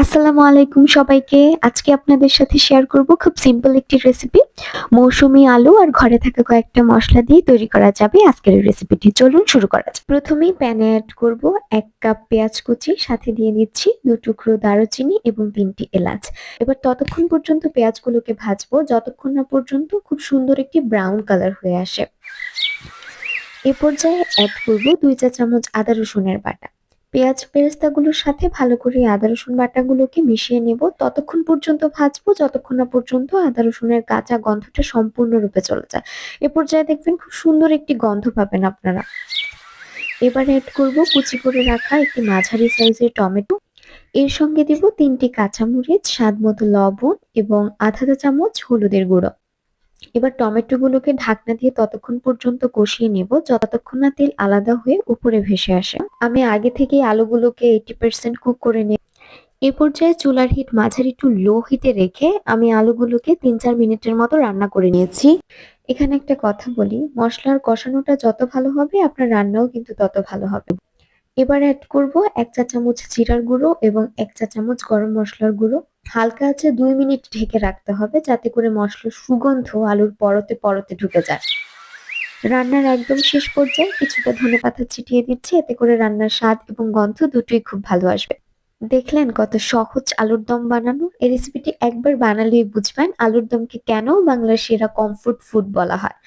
আসসালামু আলাইকুম সবাইকে। আজকে আপনাদের সাথে শেয়ার করব খুব সিম্পল একটি রেসিপি। মৌসুমী আলু আর ঘরে থাকা কয়েকটা মসলা দিয়ে তৈরি করা যাবে আজকের এই রেসিপিটি। চলুন শুরু করা যাক। প্রথমেই প্যানে অ্যাড করব ১ কাপ পেঁয়াজ কুচি, সাথে দিয়ে দিচ্ছি ২ টুকরো দারুচিনি এবং ৩টি এলাচ। এবার ততক্ষণ পর্যন্ত পেঁয়াজগুলোকে ভাজবো যতক্ষণ না পর্যন্ত খুব সুন্দর একটি ব্রাউন কালার হয়ে আসে। এ পর্যায়ে অ্যাড করব ২ চা চামচ আদা রসুনের বাটা। পেঁয়াজ বেরেস্তাগুলোর সাথে ভালো করে আদা রসুন বাটাগুলোকে মিশিয়ে নেব। ততক্ষণ পর্যন্ত ভাজবো যতক্ষণ না পর্যন্ত আদা রসুনের কাঁচা গন্ধটা সম্পূর্ণরূপে চলে যায়। এ পর্যায়ে দেখবেন খুব সুন্দর একটি গন্ধ পাবেন আপনারা। এবার অ্যাড করব কুচি করে রাখা একটি মাঝারি সাইজের টমেটো। এর সঙ্গে দেব ৩টি কাঁচামরিচ, স্বাদমতো লবণ এবং আধা চা চামচ হলুদের গুঁড়ো। এবার টমেটোগুলোকে ঢাকনা দিয়ে ততক্ষণ পর্যন্ত কষিয়ে নেব যতক্ষণ না তেল আলাদা হয়ে উপরে ভেসে আসে। আমি আগে থেকেই আলুগুলোকে 80% কুক করে নিই। এ পর্যায়ে চুলার হিট মাঝারি টু লো হিটে রেখে আমি আলুগুলোকে ৩-৪ মিনিটের মতো রান্না করে নিয়েছি। এখানে একটা কথা বলি, মসলার কষানোটা যত ভালো হবে আপনার রান্নাও কিন্তু তত ভালো হবে। এবার অ্যাড করব ১ চা চামচ জিরার গুঁড়ো এবং ১ চা চামচ গরম মসলার গুঁড়ো। হালকা আঁচে ২ মিনিট ঢেকে রাখতে হবে যাতে করে মসলার সুগন্ধ আলুর পরতে পরতে ঢুকে যায়। রান্নার একদম শেষ পর্যায়ে কিছুটা ধনেপাতা ছিটিয়ে দিচ্ছি, এতে করে রান্নার স্বাদ এবং গন্ধ দুটোই খুব ভালো আসবে। দেখলেন কত সহজ আলুর দম বানানো। এই রেসিপিটি একবার বানালেই বুঝবেন আলুর দমকে কেন বাংলার সেরা কমফোর্ট ফুড বলা হয়।